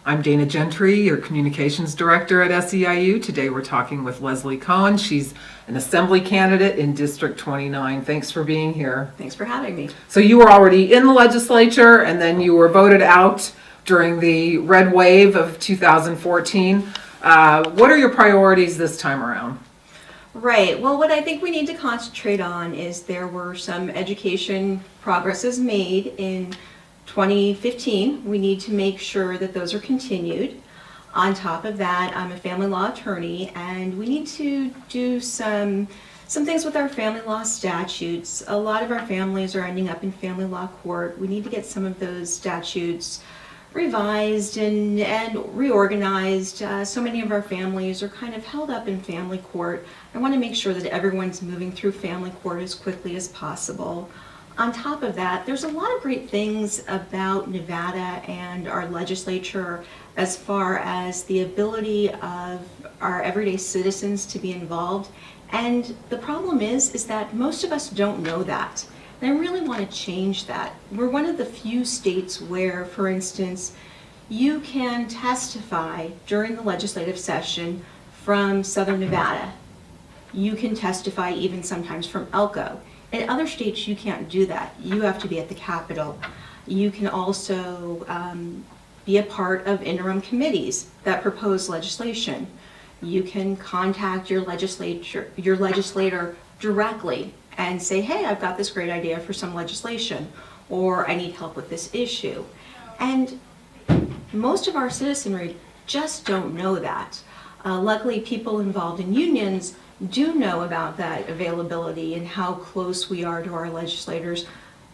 I'm Dana Gentry, your Communications Director at SEIU. Today we're talking with Lesley Cohen. She's an Assembly candidate in District 29. Thanks for being here. Thanks for having me. So you were already in the legislature and then you were voted out during the red wave of 2014. What are your priorities this time around? Right. Well, what I think we need to concentrate on is there were some education progresses made in 2015. We need to make sure that those are continued. On top of that, I'm a family law attorney, and we need to do some things with our family law statutes. A lot of our families are ending up in family law court. We need to get some of those statutes revised and reorganized. So many of our families are kind of held up in family court. I want to make sure that everyone's moving through family court as quickly as possible. On top of that, there's a lot of great things about Nevada and our legislature as far as the ability of our everyday citizens to be involved. And the problem is that most of us don't know that. And I really want to change that. We're one of the few states where, for instance, you can testify during the legislative session from Southern Nevada. You can testify even sometimes from Elko. In other states, you can't do that. You have to be at the Capitol. You can also be a part of interim committees that propose legislation. You can contact your legislator directly and say, hey, I've got this great idea for some legislation, or I need help with this issue. And most of our citizenry just don't know that. Luckily, people involved in unions do know about that availability and how close we are to our legislators.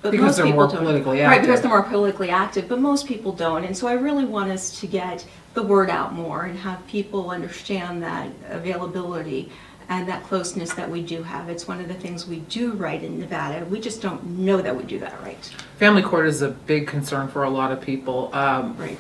But Because they're more politically active. Right, because they're more politically active, but most people don't. And so I really want us to get the word out more and have people understand that availability and that closeness that we do have. It's one of the things we do right in Nevada. We just don't know that we do that right. Family court is a big concern for a lot of people. Right.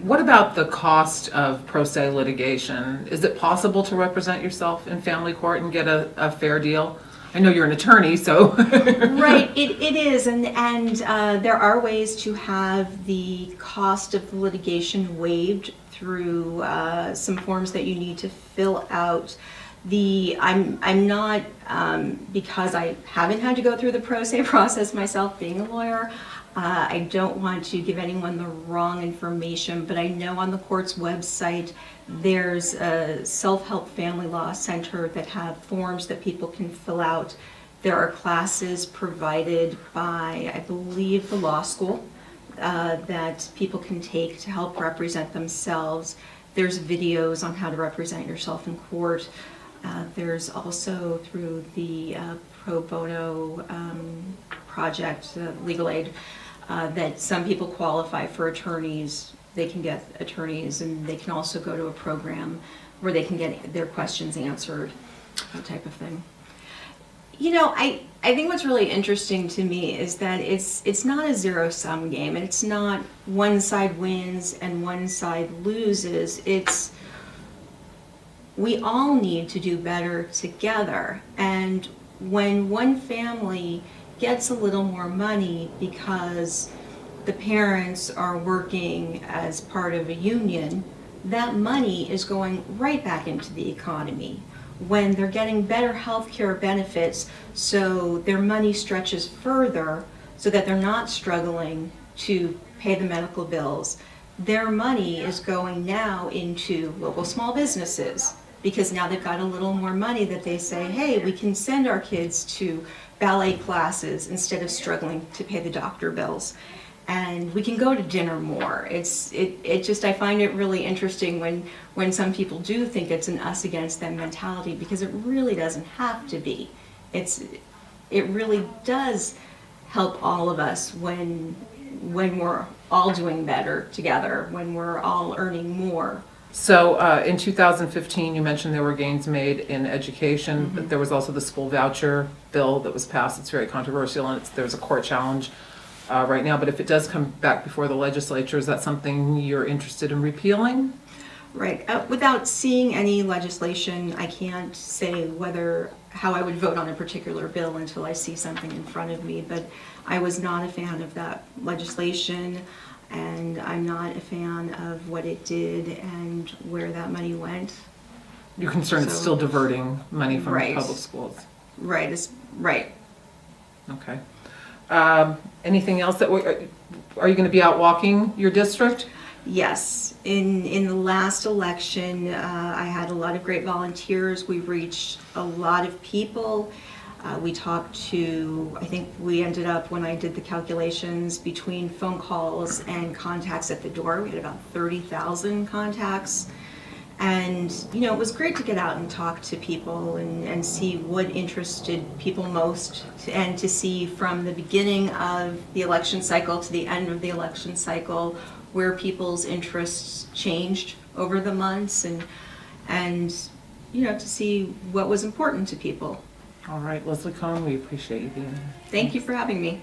What about the cost of pro se litigation? Is it possible to represent yourself in family court and get a fair deal? I know you're an attorney, so. Right, it is, and there are ways to have the cost of the litigation waived through some forms that you need to fill out. I'm not, because I haven't had to go through the pro se process myself being a lawyer, I don't want to give anyone the wrong information, but I know on the court's website there's a self-help family law center that have forms that people can fill out. There are classes provided by, I believe, the law school that people can take to help represent themselves. There's videos on how to represent yourself in court. There's also through the pro bono project, legal aid, that some people qualify for attorneys. They can get attorneys, and they can also go to a program where they can get their questions answered, that type of thing. You know, I think what's really interesting to me is that it's not a zero-sum game, and it's not one side wins and one side loses. It's we all need to do better together, and when one family gets a little more money because the parents are working as part of a union, that money is going right back into the economy. When they're getting better health care benefits, so their money stretches further so that they're not struggling to pay the medical bills, their money is going now into local small businesses, because now they've got a little more money that they say, hey, we can send our kids to ballet classes instead of struggling to pay the doctor bills. And we can go to dinner more. I find it really interesting when some people do think it's an us against them mentality, because it really doesn't have to be. It really does help all of us when we're all doing better together, when we're all earning more. So in 2015, you mentioned there were gains made in education, but there was also the school voucher bill that was passed. It's very controversial, and there's a court challenge right now. But if it does come back before the legislature, is that something you're interested in repealing? Right. Without seeing any legislation, I can't say how I would vote on a particular bill until I see something in front of me. But I was not a fan of that legislation. and I'm not a fan of what it did and where that money went. You're concerned it's So- still diverting money from Right. public schools? Right, right. Okay. Anything else that, are you going to be out walking your district? Yes, in the last election, I had a lot of great volunteers. We reached a lot of people. We talked to, I think we ended up, when I did the calculations, between phone calls and contacts at the door, we had about 30,000 contacts. And, you know, it was great to get out and talk to people and see what interested people most, and to see from the beginning of the election cycle to the end of the election cycle where people's interests changed over the months, and you know, to see what was important to people. All right, Lesley Cohen, we appreciate you being here. Thank you for having me.